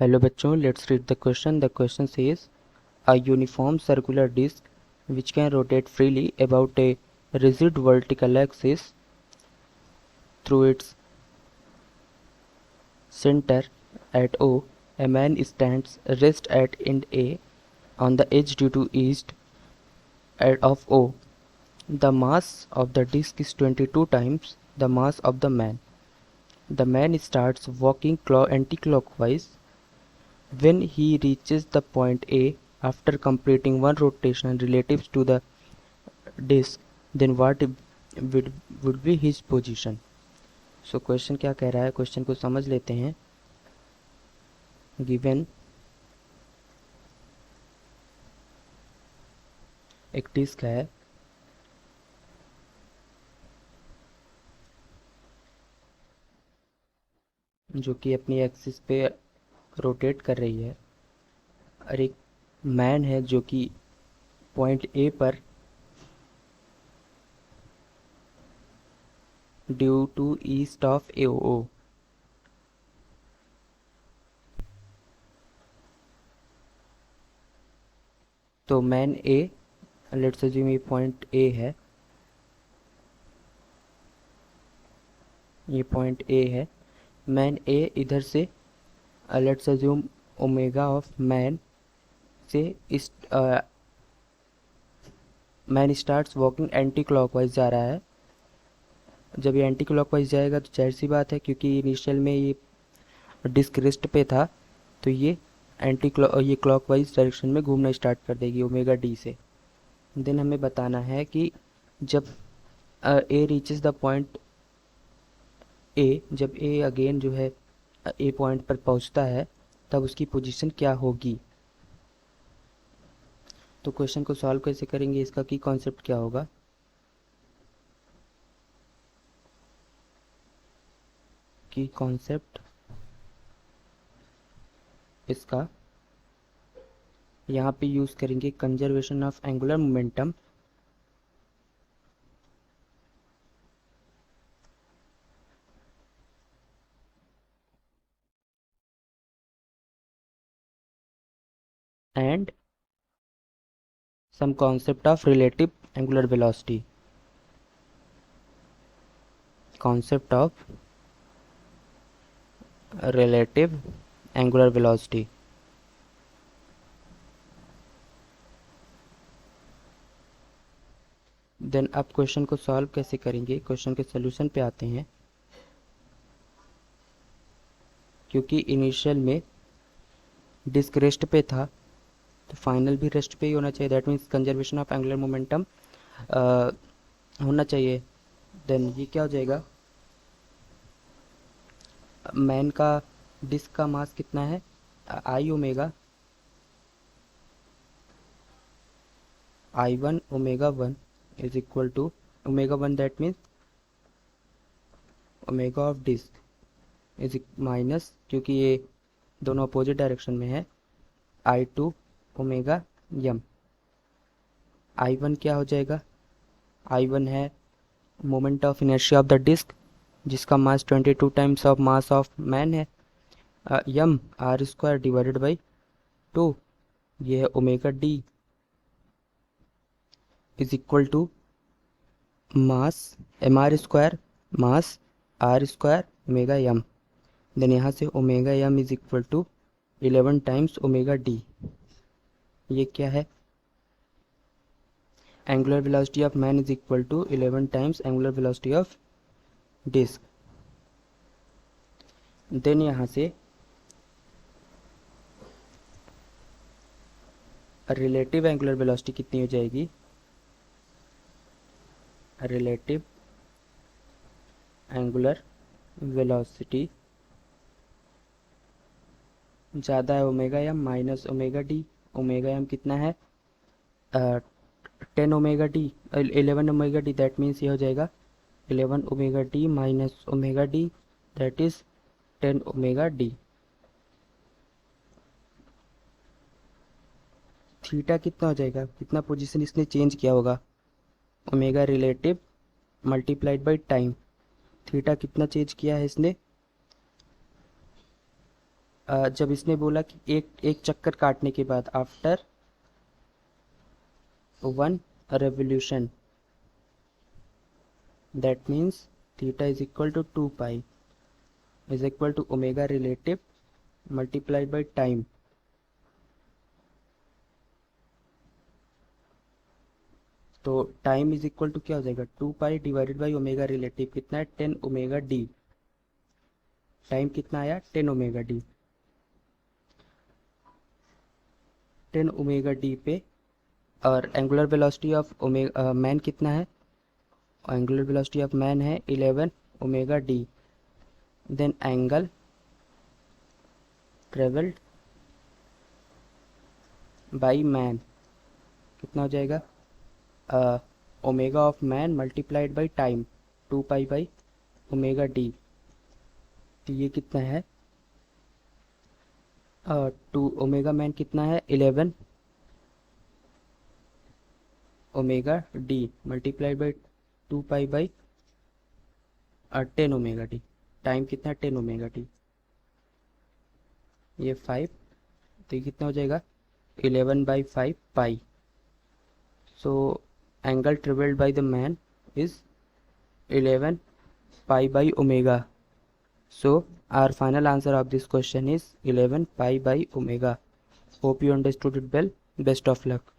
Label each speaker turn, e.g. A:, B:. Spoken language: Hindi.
A: हेलो बच्चों, let's read the question. The question says a uniform circular disc which can rotate freely about a rigid vertical axis through its center at O. A man stands rest at end A on the edge due to east of O. The mass of the disc is 22 times the mass of the man. The man starts walking anti-clockwise. When he reaches the point A after completing one rotation relative to the disk, then what would be his position? So question क्या कह रहा है, क्वेश्चन को समझ लेते हैं. गिवन एक डिस्क है जो कि अपनी एक्सिस पे रोटेट कर रही है और एक मैन है जो कि पॉइंट ए पर due to east of AO. तो मैन ए, लेट्स अज्यूम ये पॉइंट ए है, ये पॉइंट ए है. मैन ए इधर से let's assume omega of man से इस man starts walking anti clockwise जा रहा है. जब ये एंटी क्लॉकवाइज जाएगा तो जाहिर सी बात है, क्योंकि इनिशियल में ये डिस्क रेस्ट पे था, तो ये ये क्लॉकवाइज डायरेक्शन में घूमना स्टार्ट कर देगी ओमेगा डी से. देन हमें बताना है कि जब ए रीचेस द पॉइंट ए, जब ए अगेन जो है ए पॉइंट पर पहुंचता है, तब उसकी पोजीशन क्या होगी. तो क्वेश्चन को सॉल्व कैसे करेंगे, इसका की कॉन्सेप्ट क्या होगा. की कॉन्सेप्ट इसका यहाँ पे यूज़ करेंगे conservation of angular momentum. And some concept of relative angular velocity. Concept of relative angular velocity. Then अब क्वेश्चन को सॉल्व कैसे करेंगे, क्वेश्चन के सोल्यूशन पे आते हैं. क्योंकि इनिशियल में डिस्क रेस्ट पे था, तो फाइनल भी रेस्ट पे ही होना चाहिए. That means conservation of angular momentum होना चाहिए. देन ये क्या हो जाएगा, मैन का डिस्क का मास कितना है, I omega I1 omega 1 is equal to omega 1, that means omega of disc is minus, क्योंकि ये दोनों अपोजिट डायरेक्शन में है, I2 ओमेगा यम. I1 क्या हो जाएगा, I1 है moment of inertia of the disc जिसका mass 22 times of mass of man है. M R square divided by 2, ये है omega D is equal to mass M R square mass R square omega M. Then यहाँ से omega M is equal to 11 times omega D. ये क्या है, angular velocity of man is equal to 11 times angular velocity of disc. Then यहाँ से रिलेटिव एंगुलर वेलोसिटी कितनी हो जाएगी, रिलेटिव एंगुलर वेलोसिटी ज़्यादा है omega M minus omega D. Omega M कितना है, 10 omega D 11 omega D, that means ये हो जाएगा 11 omega D minus omega D, that is 10 omega D. Theta कितना हो जाएगा, कितना पोजीशन इसने चेंज किया होगा, omega relative multiplied by time. Theta कितना चेंज किया है इसने, जब इसने बोला कि एक एक चक्कर काटने के बाद after 1 revolution, that means theta is equal to 2 pi is equal to omega relative multiplied by time. तो टाइम इज इक्वल टू क्या हो जाएगा, 2 पाई डिवाइडेड बाई ओमेगा रिलेटिव कितना है, 10 ओमेगा डी. टाइम कितना आया, 10 ओमेगा डी. 10 ओमेगा डी पे और angular velocity of omega man कितना है, एंगुलर वेलोसिटी ऑफ मैन है 11 omega D. Then angle travelled by man कितना हो जाएगा, omega of man multiplied by time 2 pi by omega D. तो ये कितना है, 2 ओमेगा मैन कितना है 11 omega D multiplied by 2 pi by 10 omega D. Time कितना है 10 ओमेगा डी. ये 5, तो ये कितना हो जाएगा 11 by 5 pi. So angle traveled by the man is 11 pi by omega. So our final answer of this question is 11 pi by omega. Hope you understood it well. Best of luck.